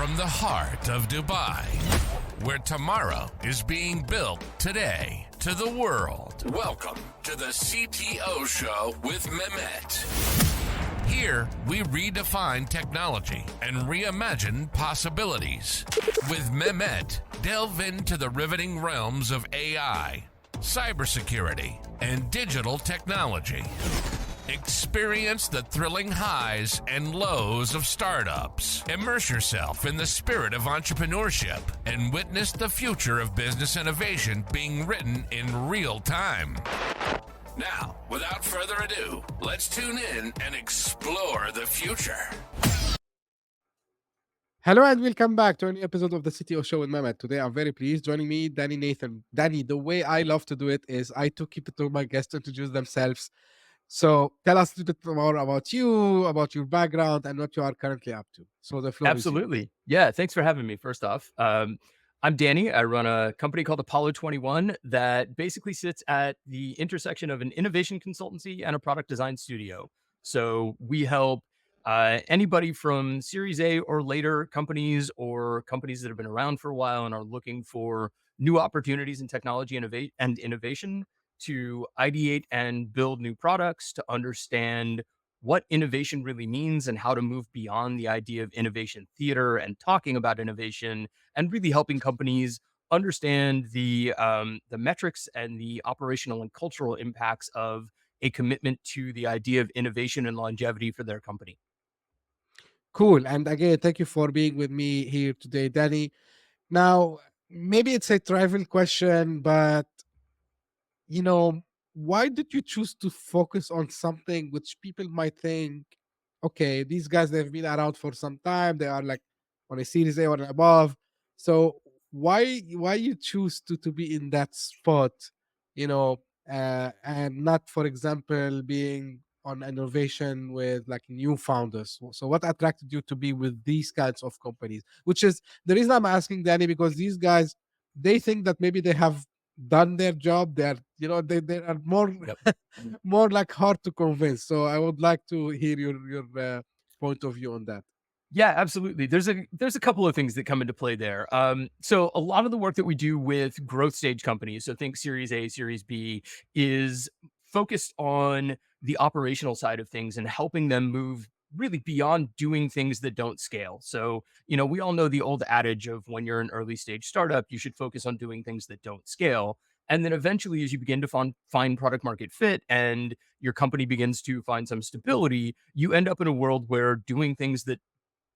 from the heart of Dubai, where tomorrow is being built today, to the world. Welcome to the CTO Show with Mehmet. Here, we redefine technology and reimagine possibilities. With Mehmet, delve into the riveting realms of AI, cybersecurity, and digital technology. Experience the thrilling highs and lows of startups. Immerse yourself in the spirit of entrepreneurship and witness the future of business innovation being written in real time. Now, without further ado, let's tune in and explore the future. Hello and welcome back to a new episode of the CTO Show with Mehmet. Today I'm very pleased. Joining me, Danny Nathan. Danny, the way I love to do it is I to keep it to my guests to introduce themselves. So tell us a little bit more about you, about your background, and what you are currently up to. So the floor is yours. Absolutely. Yeah. Thanks for having me. First off, I'm Danny. I run a company called Apollo 21 that basically sits at the intersection of an innovation consultancy and a product design studio. So we help anybody from Series A or later companies or companies that have been around for a while and are looking for new opportunities in technology and innovation to ideate and build new products, to understand what innovation really means and how to move beyond the idea of innovation theater and talking about innovation, and really helping companies understand the metrics and the operational and cultural impacts of a commitment to the idea of innovation and longevity for their company. Cool. And again, thank you for being with me here today, Danny. Now, maybe it's a trivial question, but why did you choose to focus on something which people might think, okay, these guys, they've been around for some time, they are like on a series A or above. So why you choose to be in that spot, and not, for example, being on innovation with like new founders? So what attracted you to be with these kinds of companies? Which is the reason I'm asking, Danny, because these guys, they think that maybe they have done their job. They are, they are more Yep. more like hard to convince. So I would like to hear your point of view on that. Yeah, absolutely. There's a couple of things that come into play there. So a lot of the work that we do with growth stage companies, so think Series A, Series B, is focused on the operational side of things and helping them move really beyond doing things that don't scale. So, we all know the old adage of when you're an early stage startup, you should focus on doing things that don't scale. And then eventually, as you begin to find product market fit and your company begins to find some stability, you end up in a world where doing things that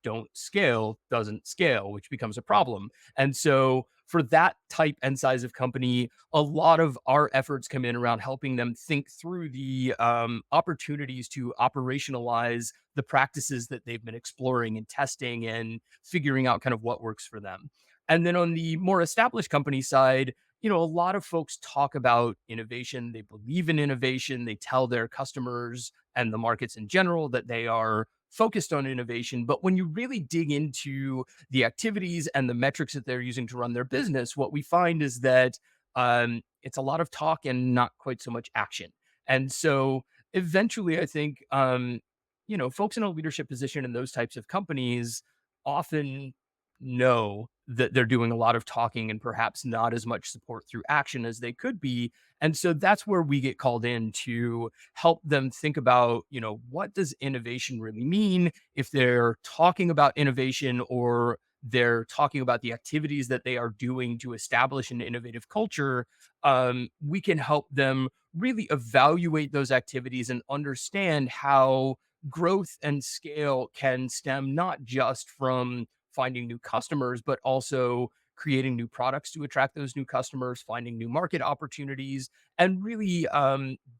doesn't scale, which becomes a problem. And so for that type and size of company, a lot of our efforts come in around helping them think through the opportunities to operationalize the practices that they've been exploring and testing and figuring out kind of what works for them. And then on the more established company side, a lot of folks talk about innovation. They believe in innovation. They tell their customers and the markets in general that they are focused on innovation. But when you really dig into the activities and the metrics that they're using to run their business, what we find is that it's a lot of talk and not quite so much action. And so eventually, I think, folks in a leadership position in those types of companies often know that they're doing a lot of talking and perhaps not as much support through action as they could be. And so that's where we get called in to help them think about, what does innovation really mean? If they're talking about innovation or they're talking about the activities that they are doing to establish an innovative culture, we can help them really evaluate those activities and understand how growth and scale can stem not just from finding new customers, but also creating new products to attract those new customers, finding new market opportunities, and really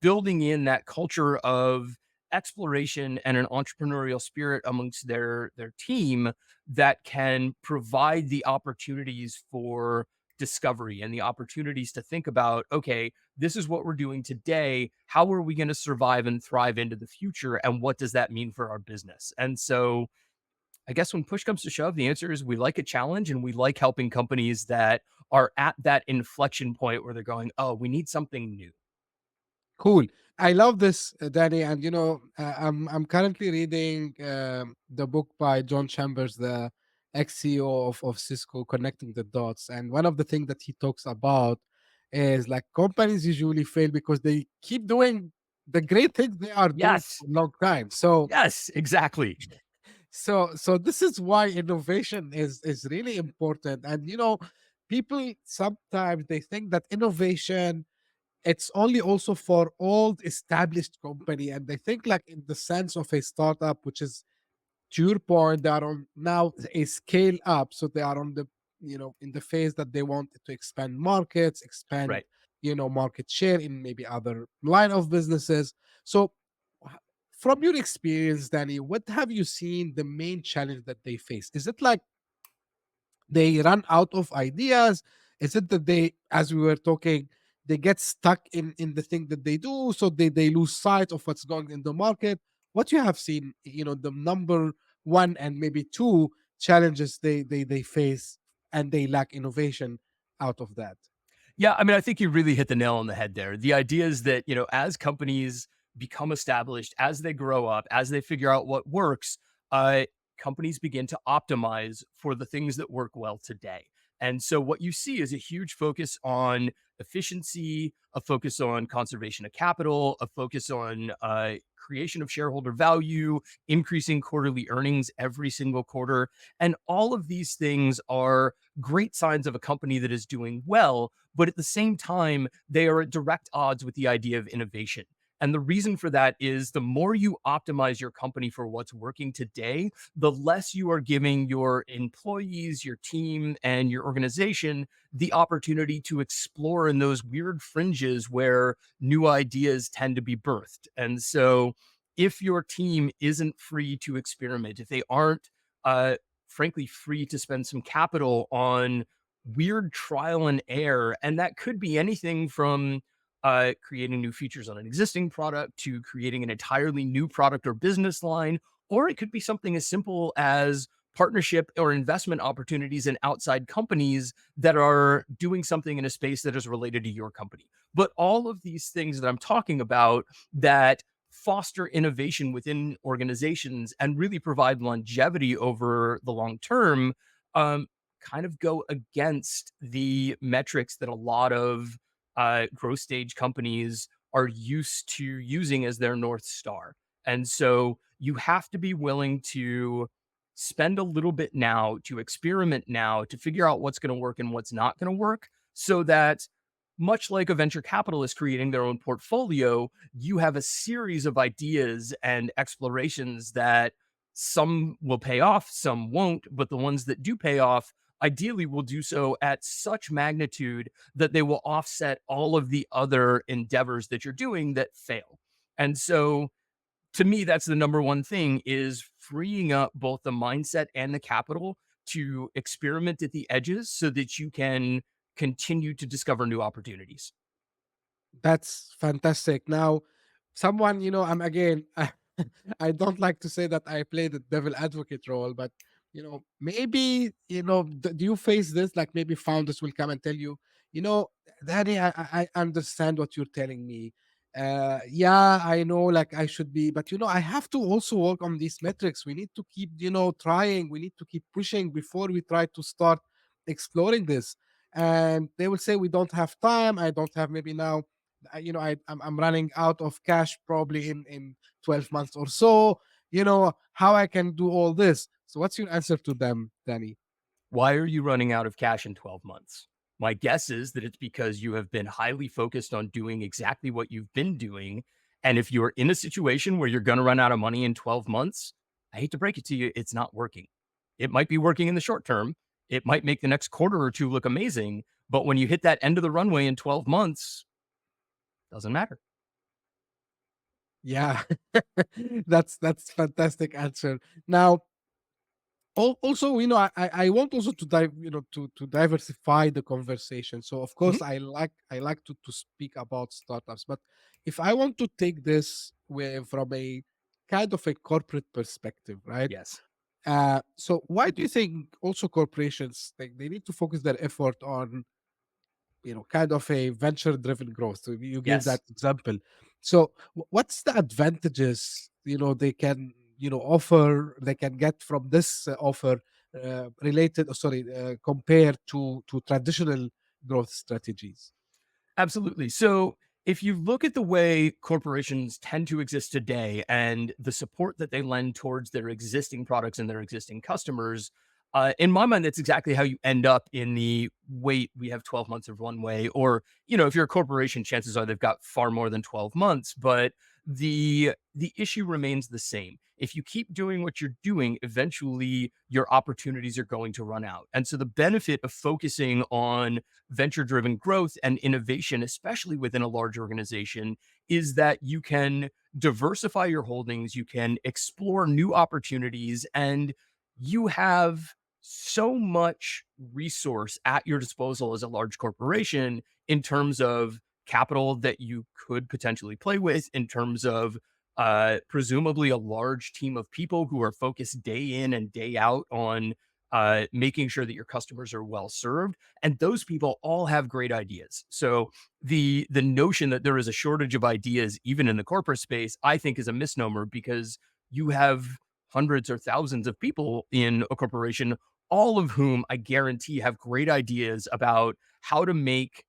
building in that culture of exploration and an entrepreneurial spirit amongst their team that can provide the opportunities for discovery and the opportunities to think about, okay, this is what we're doing today. How are we going to survive and thrive into the future? And what does that mean for our business? And so I guess when push comes to shove, the answer is we like a challenge and we like helping companies that are at that inflection point where they're going, oh, we need something new. Cool. I love this, Danny. And I'm currently reading the book by John Chambers, the ex-CEO of Cisco, connecting the dots. And one of the things that he talks about is like companies usually fail because they keep doing the great things they are doing Yes. for a long time. So Yes, exactly. so this is why innovation is really important. And people sometimes they think that innovation, it's only also for old established company, and they think like in the sense of a startup, which is, to your point, they are on now a scale up. So they are on the, in the phase that they want to expand markets, expand, Right. market share in maybe other line of businesses. So h- from your experience, Danny, what have you seen the main challenge that they face? Is it like they run out of ideas? Is it that they, as we were talking, they get stuck in the thing that they do, so they lose sight of what's going in the market? What you have seen, the number one and maybe two challenges they face, and they lack innovation out of that. Yeah, I mean, I think you really hit the nail on the head there. The idea is that, as companies become established, as they grow up, as they figure out what works, uh, companies begin to optimize for the things that work well today. And so what you see is a huge focus on efficiency, a focus on conservation of capital, a focus on creation of shareholder value, increasing quarterly earnings every single quarter. And all of these things are great signs of a company that is doing well, but at the same time, they are at direct odds with the idea of innovation. And the reason for that is the more you optimize your company for what's working today, the less you are giving your employees, your team, and your organization the opportunity to explore in those weird fringes where new ideas tend to be birthed. And so, if your team isn't free to experiment, if they aren't, frankly, free to spend some capital on weird trial and error, and that could be anything from creating new features on an existing product to creating an entirely new product or business line, or it could be something as simple as partnership or investment opportunities in outside companies that are doing something in a space that is related to your company. But all of these things that I'm talking about that foster innovation within organizations and really provide longevity over the long term, um, kind of go against the metrics that a lot of growth stage companies are used to using as their North Star. And so you have to be willing to spend a little bit now, to experiment now, to figure out what's going to work and what's not going to work, so that much like a venture capitalist creating their own portfolio, you have a series of ideas and explorations that some will pay off, some won't, but the ones that do pay off ideally will do so at such magnitude that they will offset all of the other endeavors that you're doing that fail. And so to me, that's the number one thing, is freeing up both the mindset and the capital to experiment at the edges so that you can continue to discover new opportunities. That's fantastic. Now, someone, I'm again, I don't like to say that I play the devil advocate role, but maybe, do you face this? Like maybe founders will come and tell you, you know, Daddy, I understand what you're telling me. Yeah, I know, like I should be, but I have to also work on these metrics. We need to keep, trying. We need to keep pushing before we try to start exploring this. And they will say, we don't have time. I don't have maybe now I'm running out of cash probably in 12 months or so. How I can do all this. So what's your answer to them, Danny? Why are you running out of cash in 12 months? My guess is that it's because you have been highly focused on doing exactly what you've been doing. And if you're in a situation where you're going to run out of money in 12 months, I hate to break it to you, it's not working. It might be working in the short term. It might make the next quarter or two look amazing. But when you hit that end of the runway in 12 months, doesn't matter. Yeah. That's fantastic answer. Now, also, I want also to dive, to diversify the conversation. So of Mhm. course I like to speak about startups, but if I want to take this from a kind of a corporate perspective, right? Yes. So why do you think also corporations, they need to focus their effort on, kind of a venture driven growth? So you gave that Yes. example. So what's the advantages, they can, offer, they can get from this offer compared to traditional growth strategies? Absolutely. So if you look at the way corporations tend to exist today and the support that they lend towards their existing products and their existing customers, in my mind, that's exactly how you end up in the wait, we have 12 months of one way. Or, if you're a corporation, chances are they've got far more than 12 months. But the issue remains the same. If you keep doing what you're doing, eventually your opportunities are going to run out. And so the benefit of focusing on venture driven growth and innovation, especially within a large organization, is that you can diversify your holdings, you can explore new opportunities, and you have so much resource at your disposal as a large corporation in terms of capital that you could potentially play with, in terms of presumably a large team of people who are focused day in and day out on making sure that your customers are well served, and those people all have great ideas. So the notion that there is a shortage of ideas even in the corporate space, I think, is a misnomer, because you have hundreds or thousands of people in a corporation, all of whom I guarantee have great ideas about how to make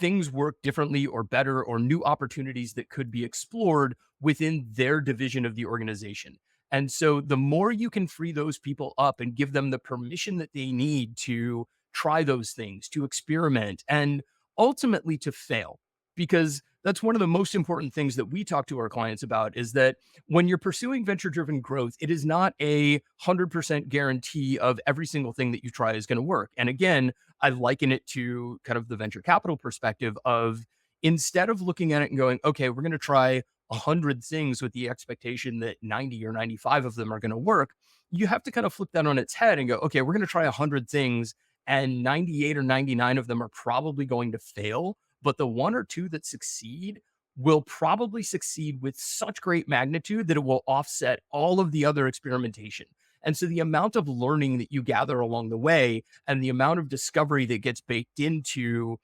things work differently or better, or new opportunities that could be explored within their division of the organization. And so the more you can free those people up and give them the permission that they need to try those things, to experiment, and ultimately to fail. Because that's one of the most important things that we talk to our clients about, is that when you're pursuing venture driven growth, it is not a 100% guarantee of every single thing that you try is going to work. And again, I liken it to kind of the venture capital perspective of, instead of looking at it and going, okay, we're going to try 100 things with the expectation that 90 or 95 of them are going to work, you have to kind of flip that on its head and go, okay, we're going to try 100 things, and 98 or 99 of them are probably going to fail. But the one or two that succeed will probably succeed with such great magnitude that it will offset all of the other experimentation. And so the amount of learning that you gather along the way, and the amount of discovery that gets baked into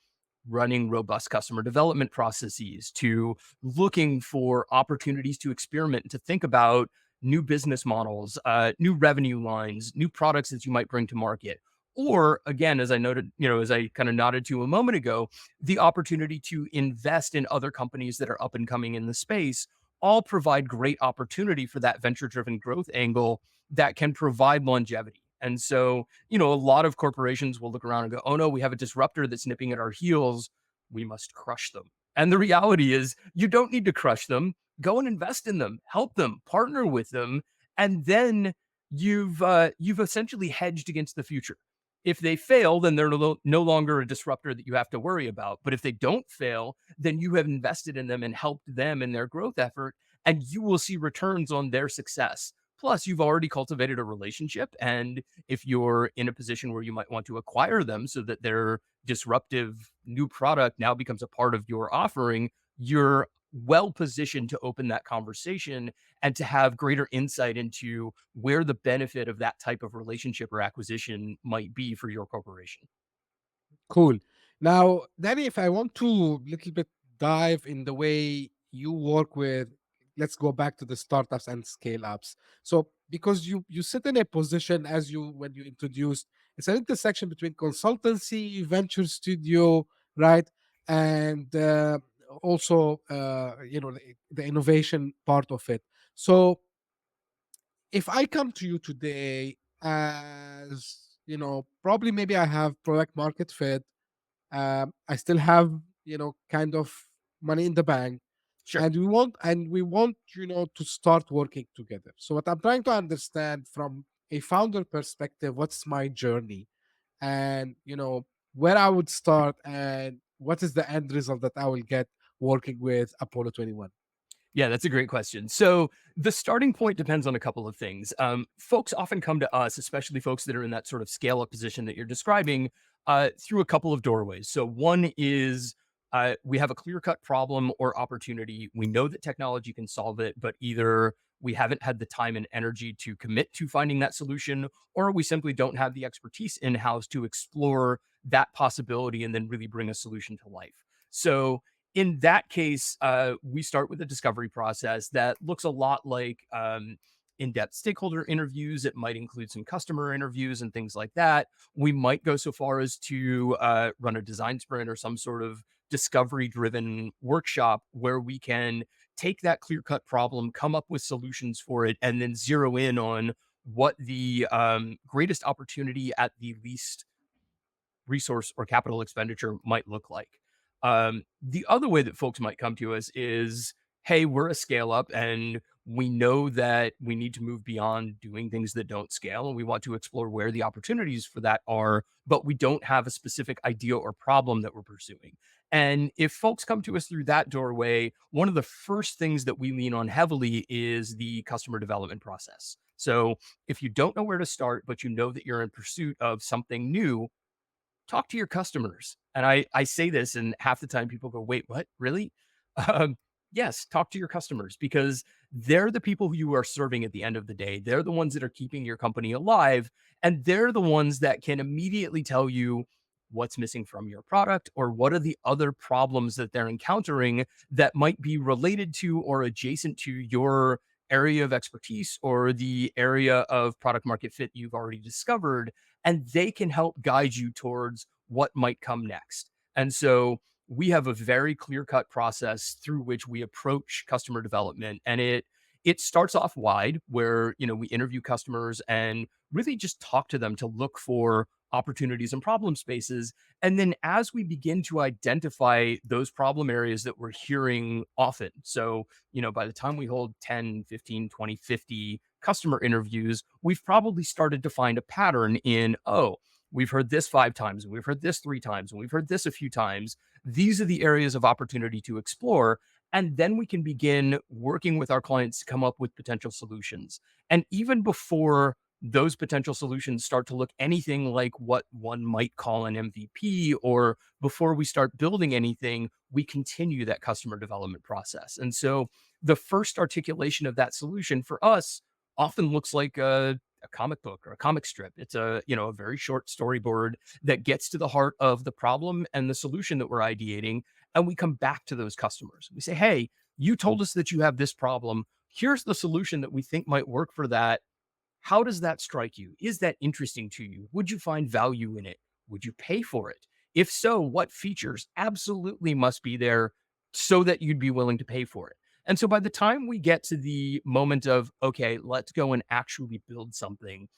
running robust customer development processes, to looking for opportunities to experiment and to think about new business models, new revenue lines, new products that you might bring to market. Or again, as I noted, as I kind of nodded to a moment ago, the opportunity to invest in other companies that are up and coming in the space, all provide great opportunity for that venture driven growth angle that can provide longevity. And so, a lot of corporations will look around and go, oh no, we have a disruptor that's nipping at our heels. We must crush them. And the reality is, you don't need to crush them. Go and invest in them, help them, partner with them. And then you've essentially hedged against the future. If they fail, then they're no longer a disruptor that you have to worry about. But if they don't fail, then you have invested in them and helped them in their growth effort, and you will see returns on their success. Plus, you've already cultivated a relationship. And if you're in a position where you might want to acquire them so that their disruptive new product now becomes a part of your offering, you're well positioned to open that conversation and to have greater insight into where the benefit of that type of relationship or acquisition might be for your corporation. Cool. Now, Danny, if I want to little bit dive in the way you work with, let's go back to the startups and scale ups. So, because you sit in a position, as you when you introduced, it's an intersection between consultancy, venture studio, right, and also the innovation part of it. So, if I come to you today as probably maybe I have product market fit, I still have kind of money in the bank, Sure. and we want to start working together. So what I'm trying to understand from a founder perspective, what's my journey, and where I would start, and what is the end result that I will get working with Apollo 21. Yeah, that's a great question. So the starting point depends on a couple of things. Folks often come to us, especially folks that are in that sort of scale up position that you're describing, through a couple of doorways. So one is, we have a clear cut problem or opportunity. We know that technology can solve it, but either we haven't had the time and energy to commit to finding that solution, or we simply don't have the expertise in house to explore that possibility and then really bring a solution to life. So in that case, we start with a discovery process that looks a lot like in-depth stakeholder interviews. It might include some customer interviews and things like that. We might go so far as to run a design sprint or some sort of discovery-driven workshop where we can take that clear-cut problem, come up with solutions for it, and then zero in on what the greatest opportunity at the least resource or capital expenditure might look like. The other way that folks might come to us is, hey, we're a scale up and we know that we need to move beyond doing things that don't scale. And we want to explore where the opportunities for that are, but we don't have a specific idea or problem that we're pursuing. And if folks come to us through that doorway, one of the first things that we lean on heavily is the customer development process. So if you don't know where to start, but you know that you're in pursuit of something new, talk to your customers. And I say this, and half the time people go, wait, what? Really? Um, yes, talk to your customers because they're the people who you are serving at the end of the day. They're the ones that are keeping your company alive. And they're the ones that can immediately tell you what's missing from your product or what are the other problems that they're encountering that might be related to or adjacent to your area of expertise or the area of product market fit you've already discovered, and they can help guide you towards what might come next. And so we have a very clear-cut process through which we approach customer development, and it starts off wide where, we interview customers and really just talk to them to look for opportunities and problem spaces. And then as we begin to identify those problem areas that we're hearing often, so, by the time we hold 10, 15, 20, 50 customer interviews, we've probably started to find a pattern in, oh, we've heard this 5 times, and we've heard this 3 times, and we've heard this a few times. These are the areas of opportunity to explore. And then we can begin working with our clients to come up with potential solutions. And even before those potential solutions start to look anything like what one might call an MVP, or before we start building anything, we continue that customer development process. And so the first articulation of that solution for us often looks like a comic book or a comic strip. It's a very short storyboard that gets to the heart of the problem and the solution that we're ideating. And we come back to those customers. We say, hey, you told us that you have this problem. Here's the solution that we think might work for that. How does that strike you? Is that interesting to you? Would you find value in it? Would you pay for it? If so, what features absolutely must be there so that you'd be willing to pay for it? And so by the time we get to the moment of, okay, let's go and actually build something,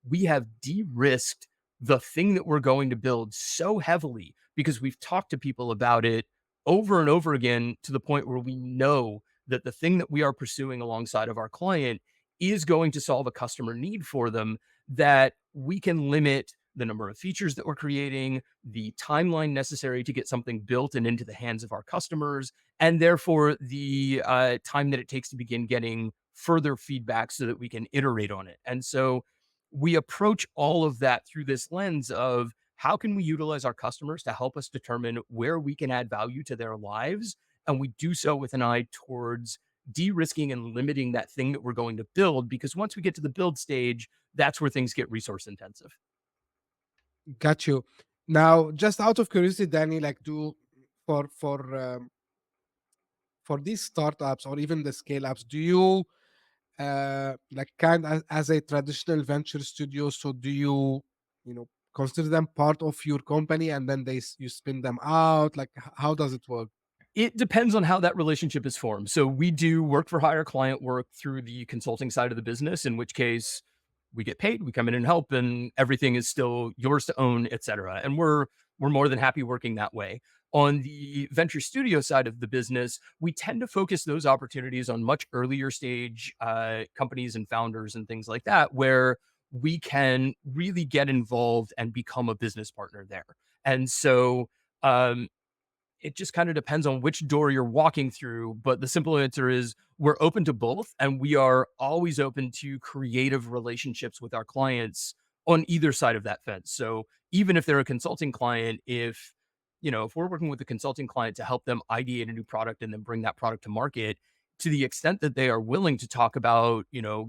we have de-risked the thing that we're going to build so heavily because we've talked to people about it over and over again to the point where we know that the thing that we are pursuing alongside of our client is going to solve a customer need for them, that we can limit the number of features that we're creating, the timeline necessary to get something built and into the hands of our customers, and therefore the time that it takes to begin getting further feedback so that we can iterate on it. And so we approach all of that through this lens of how can we utilize our customers to help us determine where we can add value to their lives. And we do so with an eye towards de-risking and limiting that thing that we're going to build, because once we get to the build stage, that's where things get resource intensive. Got you. Now, just out of curiosity, Danny, like, do for these startups or even the scale ups, do you like kind as a traditional venture studio? So do you consider them part of your company and then you spin them out? Like, how does it work? It depends on how that relationship is formed. So we do work for hire client work through the consulting side of the business, in which case we get paid, we come in and help, and everything is still yours to own, et cetera. And we're more than happy working that way. On the venture studio side of the business, we tend to focus those opportunities on much earlier stage companies and founders and things like that, where we can really get involved and become a business partner there. And so it just kind of depends on which door you're walking through. But the simple answer is we're open to both. And we are always open to creative relationships with our clients on either side of that fence. So even if they're a consulting client, if we're working with a consulting client to help them ideate a new product and then bring that product to market, to the extent that they are willing to talk about,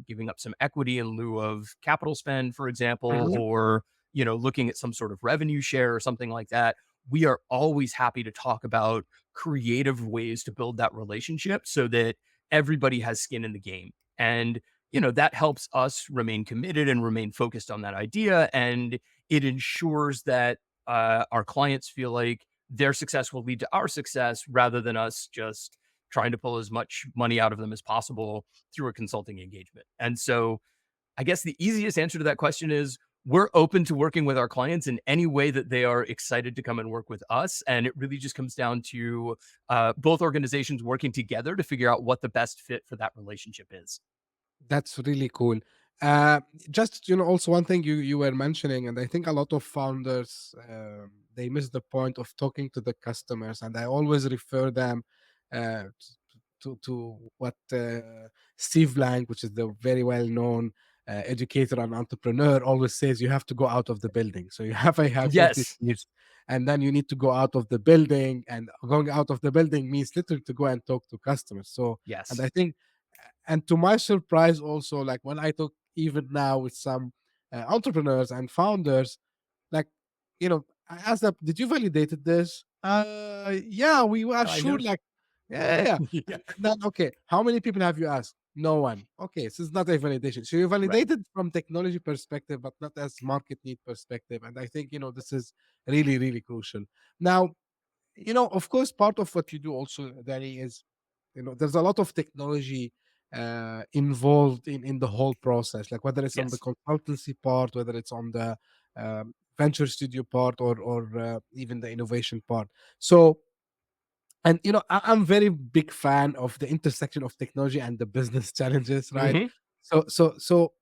giving up some equity in lieu of capital spend, for example, Mhm. or, looking at some sort of revenue share or something like that, we are always happy to talk about creative ways to build that relationship so that everybody has skin in the game. And that helps us remain committed and remain focused on that idea. And it ensures that our clients feel like their success will lead to our success rather than us just trying to pull as much money out of them as possible through a consulting engagement. And so I guess the easiest answer to that question is we're open to working with our clients in any way that they are excited to come and work with us. And it really just comes down to both organizations working together to figure out what the best fit for that relationship is. That's really cool. Uh, just also one thing you were mentioning, and I think a lot of founders they miss the point of talking to the customers, and I always refer them uh, to what Steve Blank, which is the very well known educator and entrepreneur, always says: you have to go out of the building. So you have a Yes. hypothesis, and then you need to go out of the building, and going out of the building means literally to go and talk to customers. So, and Yes. I think and to my surprise also, like when I talk even now with some entrepreneurs and founders, like I asked them, did you validated this? Yeah, we were I sure, know. like, yeah, yeah, yeah. Yeah. And then, okay, how many people have you asked? No one. Okay, so it's not a validation. So you Right. validated from technology perspective, but not as market need perspective. And I think this is really, really crucial. Now, of course, part of what you do also, Danny, is there's a lot of technology involved in the whole process, like whether it's on the Yes. consultancy part, whether it's on the venture studio part, or even the innovation part. So, and I'm very big fan of the intersection of technology and the business challenges, right? Hmm. So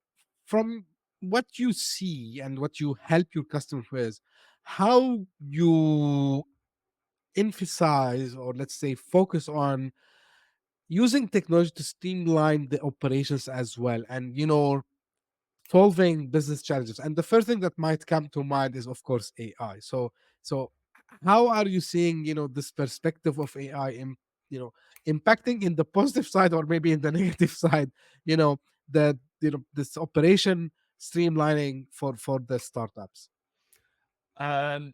from what you see and what you help your customers with, how you emphasize, or let's say focus on using technology to streamline the operations as well, and solving business challenges. And the first thing that might come to mind is of course AI. So how are you seeing this perspective of AI you know impacting in the positive side, or maybe in the negative side, the this operation streamlining for the startups? Um,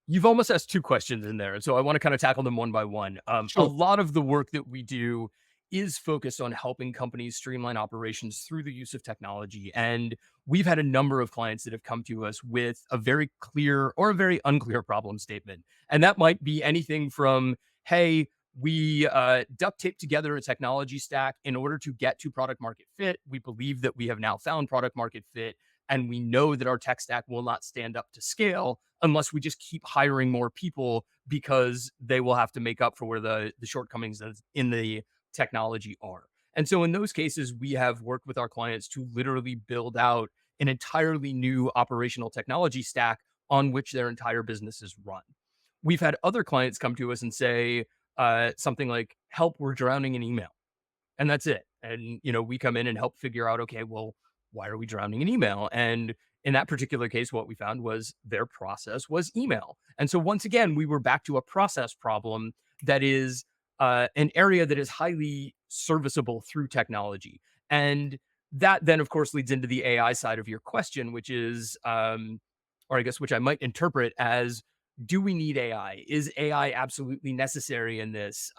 You've almost asked 2 questions in there, and so I wanna kinda tackle them one by one. A Sure. lot of the work that we do is focused on helping companies streamline operations through the use of technology, and we've had a number of clients that have come to us with a very clear or a very unclear problem statement, and that might be anything from, "Hey, we, duct taped together a technology stack in order to get to product market fit. We believe that we have now found product market fit, and we know that our tech stack will not stand up to scale unless we just keep hiring more people because they will have to make up for where the shortcomings in the technology are." And so in those cases, we have worked with our clients to literally build out an entirely new operational technology stack on which their entire business is run. We've had other clients come to us and say something like, "Help, we're drowning in email." And that's it. And, we come in and help figure out, okay, well, why are we drowning in email? And in that particular case, what we found was their process was email. And so once again, we were back to a process problem that is an area that is highly serviceable through technology. And that then, of course, leads into the AI side of your question, which is, or I guess, which I might interpret as, do we need AI? Is AI absolutely necessary in this?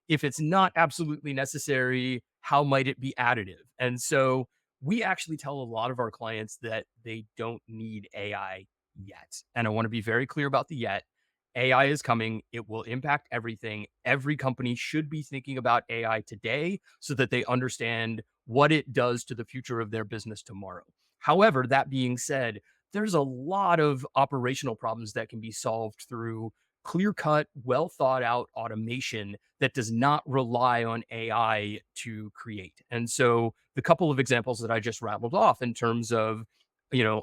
If it's not absolutely necessary, how might it be additive? And so we actually tell a lot of our clients that they don't need AI yet. And I want to be very clear about the yet. AI is coming. It will impact everything. Every company should be thinking about AI today so that they understand what it does to the future of their business tomorrow. However, that being said, there's a lot of operational problems that can be solved through clear cut, well thought out automation that does not rely on AI to create. And so the couple of examples that I just rattled off in terms of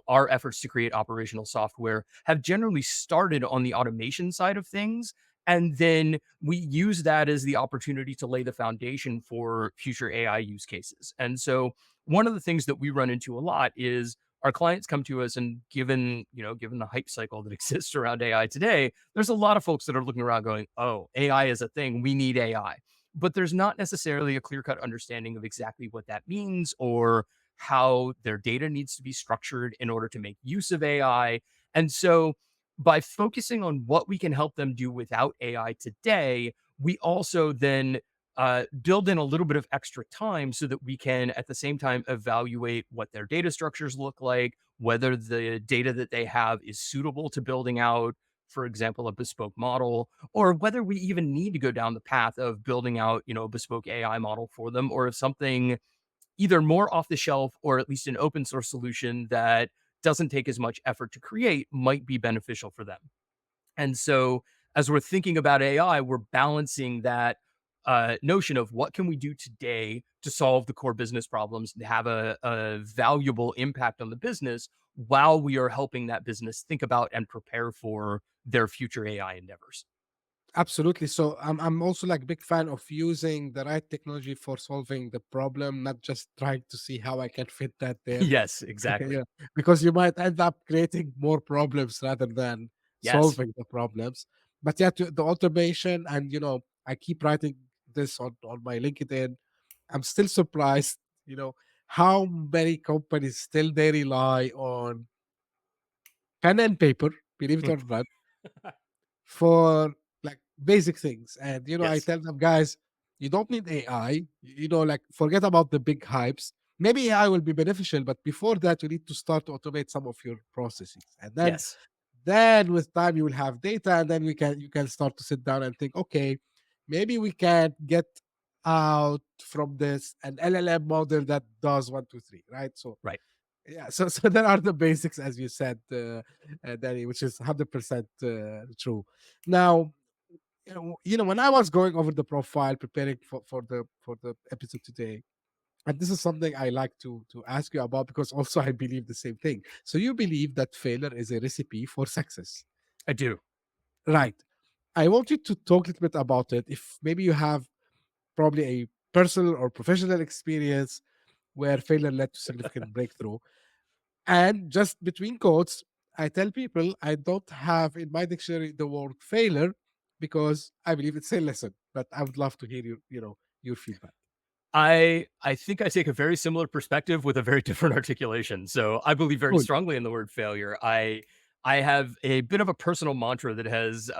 our efforts to create operational software have generally started on the automation side of things, and then we use that as the opportunity to lay the foundation for future AI use cases. And so one of the things that we run into a lot is our clients come to us, and given the hype cycle that exists around AI today, there's a lot of folks that are looking around going, "Oh, AI is a thing. We need AI." But there's not necessarily a clear-cut understanding of exactly what that means or how their data needs to be structured in order to make use of AI. And so by focusing on what we can help them do without AI today, we also then build in a little bit of extra time so that we can at the same time evaluate what their data structures look like, whether the data that they have is suitable to building out, for example, a bespoke model, or whether we even need to go down the path of building out, a bespoke AI model for them, or if something either more off the shelf or at least an open source solution that doesn't take as much effort to create might be beneficial for them. And so, as we're thinking about AI, we're balancing that notion of what can we do today to solve the core business problems and have a valuable impact on the business while we are helping that business think about and prepare for their future AI endeavors. Absolutely. So I'm also like big fan of using the right technology for solving the problem, not just trying to see how I can fit that there. Yes, Yeah, exactly. because you might end up creating more problems rather than Yes. solving the problems. But yeah, the automation, and I keep writing this on my LinkedIn. I'm still surprised, how many companies still they rely on pen and paper, believe it or not, for like basic things. And I Yes. tell them, guys, you don't need AI. Like forget about the big hypes. Maybe AI will be beneficial, but before that, you need to start to automate some of your processes. And Yes. then with time you will have data, and then you can start to sit down and think, okay, maybe we can get out from this an LLM model that does one, two, three, right? So Right. yeah, so there are the basics, as you said, Danny, which is 100% true. Now, when I was going over the profile, preparing for the episode today, and this is something I like to ask you about because also I believe the same thing. So you believe that failure is a recipe for success, I do. right? I want you to talk a little bit about it. If maybe you have probably a personal or professional experience where failure led to significant breakthrough. And just between quotes, I tell people I don't have in my dictionary the word failure because I believe it's a lesson. But I would love to hear your feedback. I think I take a very similar perspective with a very different articulation. So I believe very Cool. strongly in the word failure. I have a bit of a personal mantra that has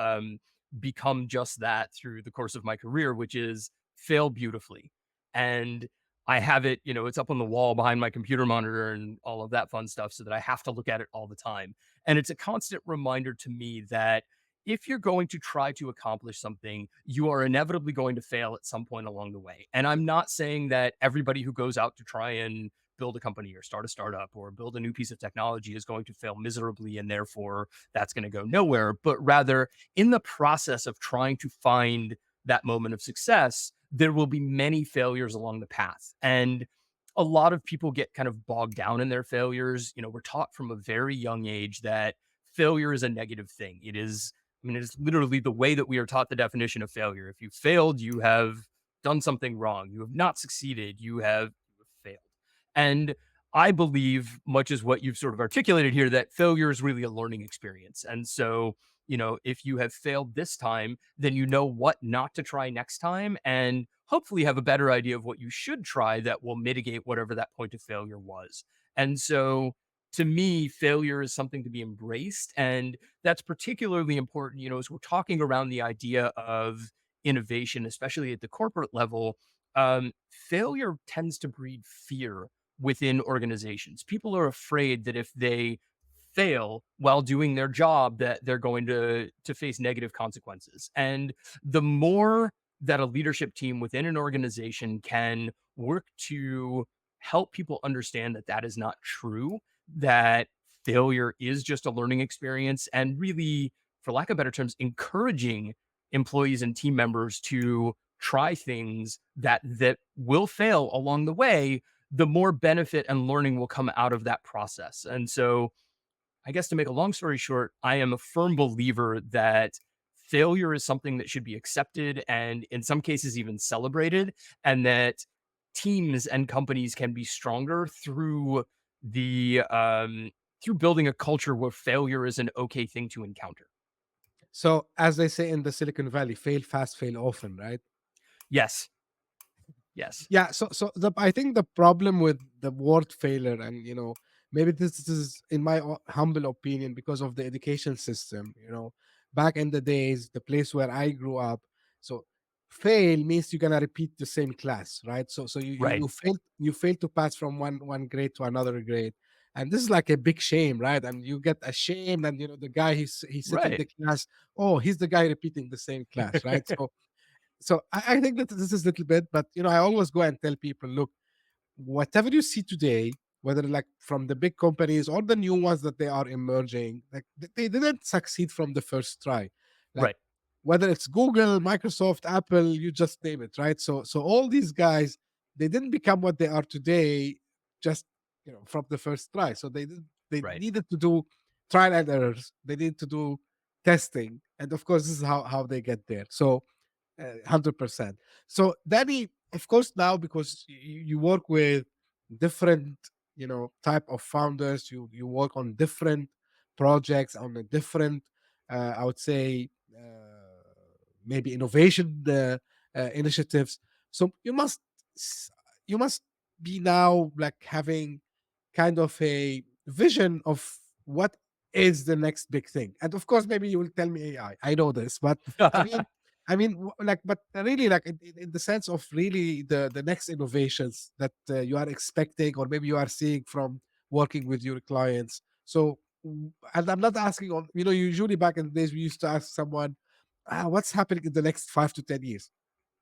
become just that through the course of my career, which is fail beautifully. And I have it, it's up on the wall behind my computer monitor and all of that fun stuff so that I have to look at it all the time. And it's a constant reminder to me that if you're going to try to accomplish something, you are inevitably going to fail at some point along the way. And I'm not saying that everybody who goes out to try and build a company or start a startup or build a new piece of technology is going to fail miserably and therefore that's going to go nowhere. But rather, in the process of trying to find that moment of success, there will be many failures along the path. And a lot of people get kind of bogged down in their failures. We're taught from a very young age that failure is a negative thing. It is literally the way that we are taught the definition of failure. If you failed, you have done something wrong. You have not succeeded. You have failed. And I believe, much as what you've sort of articulated here, that failure is really a learning experience. And so, if you have failed this time, then you know what not to try next time and hopefully have a better idea of what you should try that will mitigate whatever that point of failure was. And so, to me, failure is something to be embraced. And that's particularly important, as we're talking around the idea of innovation, especially at the corporate level. Failure tends to breed fear within organizations. People are afraid that if they fail while doing their job, that they're going to face negative consequences. And the more that a leadership team within an organization can work to help people understand that that is not true, that failure is just a learning experience, and really, for lack of better terms, encouraging employees and team members to try things that will fail along the way, the more benefit and learning will come out of that process. And so, I guess to make a long story short, I am a firm believer that failure is something that should be accepted and in some cases even celebrated, and that teams and companies can be stronger the through building a culture where failure is an okay thing to encounter. So as they say in the Silicon Valley, fail fast, fail often, right? Yes. Yes. Yeah. So I think the problem with the word failure, and maybe this is in my humble opinion because of the education system. Back in the days, the place where I grew up, so fail means you're gonna repeat the same class, right? So Right. you fail to pass from one grade to another grade, and this is like a big shame, right? And you get ashamed, and the guy he's sitting in Right. the class, oh, he's the guy repeating the same class, right? So I think that this is a little bit, but I always go and tell people, look, whatever you see today, whether like from the big companies or the new ones that they are emerging, like they didn't succeed from the first try. Like Right. whether it's Google, Microsoft, Apple, you just name it, right? So all these guys, they didn't become what they are today just from the first try. So they Right. needed to do trial and errors. They need to do testing, and of course, this is how they get there. So 100%. So Danny, of course, now because you work with different, type of founders, you work on different projects on a different, I would say, maybe innovation initiatives. So s- you must be now like having kind of a vision of what is the next big thing. And of course, maybe you will tell me AI. I know this, but I mean, like, but really, like in the sense of really the next innovations that you are expecting, or maybe you are seeing from working with your clients. So, and I'm not asking on, usually back in the days we used to ask someone, what's happening in the next 5 to 10 years?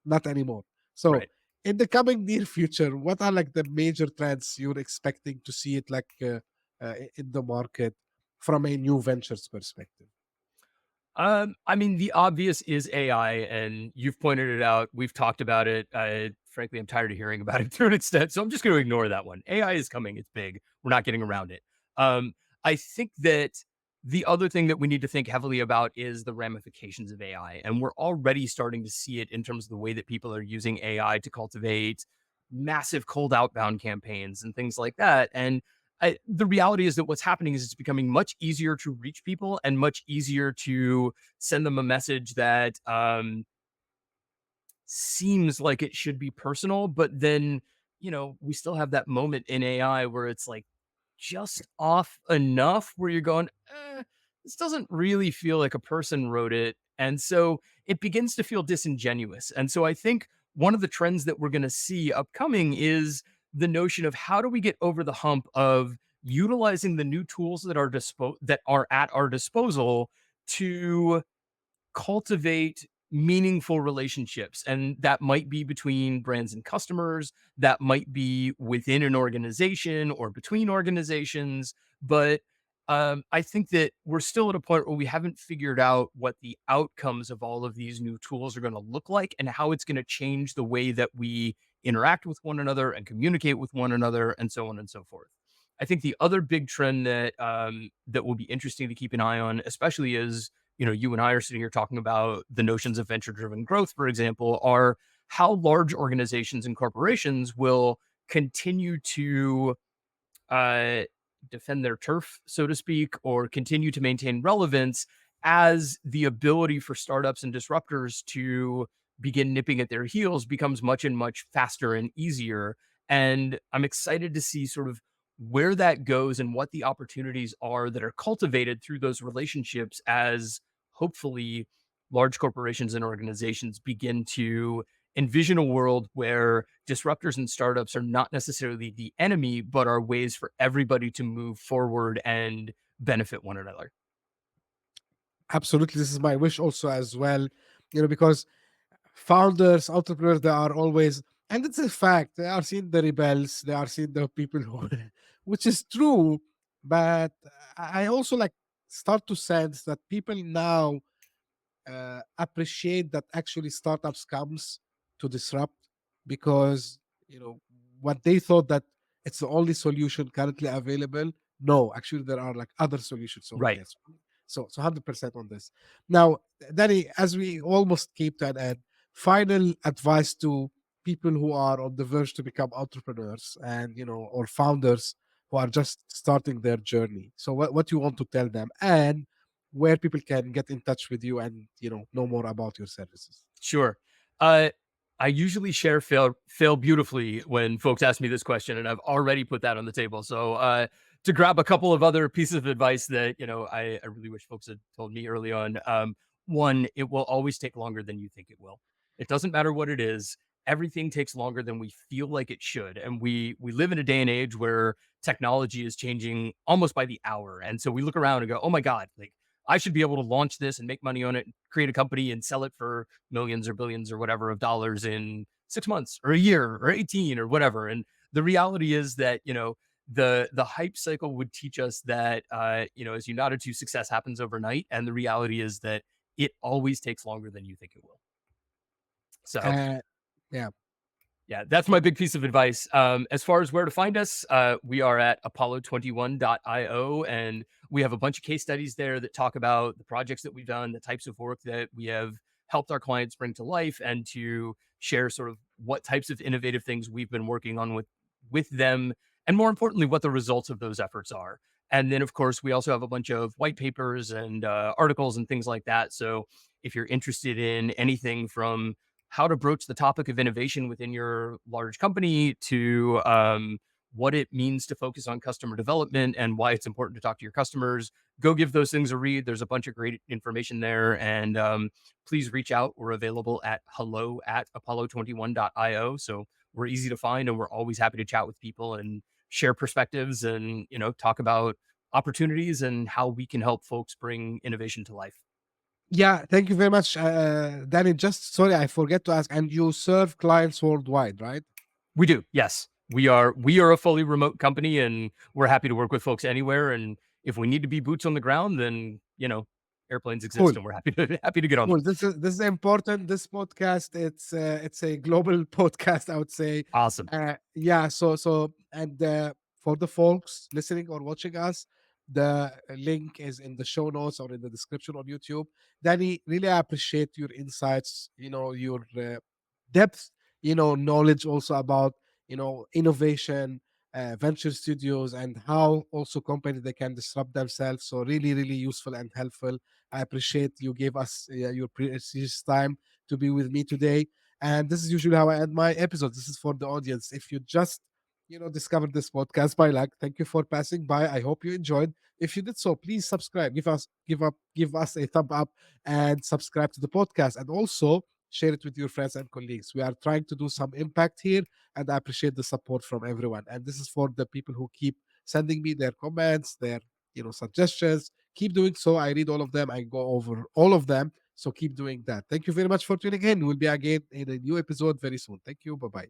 Not anymore. So, Right. in the coming near future, what are like the major trends you're expecting to see it like in the market from a new ventures perspective? I mean, the obvious is AI, and you've pointed it out. We've talked about it. Frankly, I'm tired of hearing about it to an extent, so I'm just going to ignore that one. AI is coming. It's big. We're not getting around it. Um, I think that the other thing that we need to think heavily about is the ramifications of AI, and we're already starting to see it in terms of the way that people are using AI to cultivate massive cold outbound campaigns and things like that. And the reality is that what's happening is it's becoming much easier to reach people and much easier to send them a message that seems like it should be personal, but then, we still have that moment in AI where it's like just off enough where you're going, this doesn't really feel like a person wrote it. And so it begins to feel disingenuous. And so I think one of the trends that we're going to see upcoming is the notion of how do we get over the hump of utilizing the new tools that are at our disposal to cultivate meaningful relationships. And that might be between brands and customers, that might be within an organization or between organizations. But I think that we're still at a point where we haven't figured out what the outcomes of all of these new tools are going to look like and how it's going to change the way that we interact with one another and communicate with one another and so on and so forth. I think the other big trend that will be interesting to keep an eye on, especially as you and I are sitting here talking about the notions of venture driven growth, for example, are how large organizations and corporations will continue to uh, defend their turf, so to speak, or continue to maintain relevance as the ability for startups and disruptors to begin nipping at their heels becomes much and much faster and easier. And I'm excited to see sort of where that goes and what the opportunities are that are cultivated through those relationships as hopefully large corporations and organizations begin to envision a world where disruptors and startups are not necessarily the enemy, but are ways for everybody to move forward and benefit one another. Absolutely, this is my wish also as well. Because founders, entrepreneurs, they are always, and it's a fact, they are seeing the rebels, they are seeing the people who, which is true. But I also like start to sense that people now appreciate that actually startups comes to disrupt, because you know what they thought that it's the only solution currently available. No, actually there are like other solutions over Right. there. So 100% on this. Now, Danny, as we almost came to an end, final advice to people who are on the verge to become entrepreneurs, and or founders who are just starting their journey. So what you want to tell them, and where people can get in touch with you and know more about your services. Sure. Uh, I usually share fail beautifully when folks ask me this question, and I've already put that on the table. So to grab a couple of other pieces of advice that I really wish folks had told me early on. One, it will always take longer than you think it will. It doesn't matter what it is. Everything takes longer than we feel like it should. And we live in a day and age where technology is changing almost by the hour. And so we look around and go, oh my God, like I should be able to launch this and make money on it, create a company and sell it for millions or billions or whatever of dollars in 6 months or a year or 18 or whatever. And the reality is that, the hype cycle would teach us that, as you nodded to, success happens overnight. And the reality is that it always takes longer than you think it will. So Yeah. yeah, that's my big piece of advice. As far as where to find us, we are at apollo21.io, and we have a bunch of case studies there that talk about the projects that we've done, the types of work that we have helped our clients bring to life, and to share sort of what types of innovative things we've been working on with them, and more importantly, what the results of those efforts are. And then, of course, we also have a bunch of white papers and articles and things like that. So if you're interested in anything from how to broach the topic of innovation within your large company to what it means to focus on customer development and why it's important to talk to your customers, go give those things a read. There's a bunch of great information there. And please reach out. We're available at hello@apollo21.io. So we're easy to find, and we're always happy to chat with people and share perspectives and, talk about opportunities and how we can help folks bring innovation to life. Yeah, thank you very much, Danny. Just sorry, I forget to ask. And you serve clients worldwide, right? We do. Yes, we are a fully remote company, and we're happy to work with folks anywhere. And if we need to be boots on the ground, then airplanes exist, Cool. and we're happy to get on Cool. them. This is important. This podcast, it's a global podcast, I would say. Awesome. Yeah. And for the folks listening or watching us, the link is in the show notes or in the description on YouTube. Danny, really appreciate your insights. Your depth. Knowledge also about innovation, venture studios, and how also companies they can disrupt themselves. So really, really useful and helpful. I appreciate you gave us your precious time to be with me today. And this is usually how I end my episodes. This is for the audience. If you just discovered this podcast by luck, thank you for passing by. I hope you enjoyed. If you did so, please subscribe. Give us a thumb up and subscribe to the podcast. And also share it with your friends and colleagues. We are trying to do some impact here, and I appreciate the support from everyone. And this is for the people who keep sending me their comments, their suggestions. Keep doing so. I read all of them. I go over all of them. So keep doing that. Thank you very much for tuning in. We'll be again in a new episode very soon. Thank you. Bye-bye.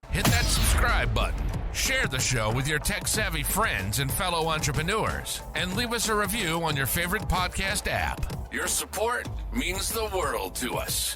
Hit that subscribe button, share the show with your tech-savvy friends and fellow entrepreneurs, and leave us a review on your favorite podcast app. Your support means the world to us.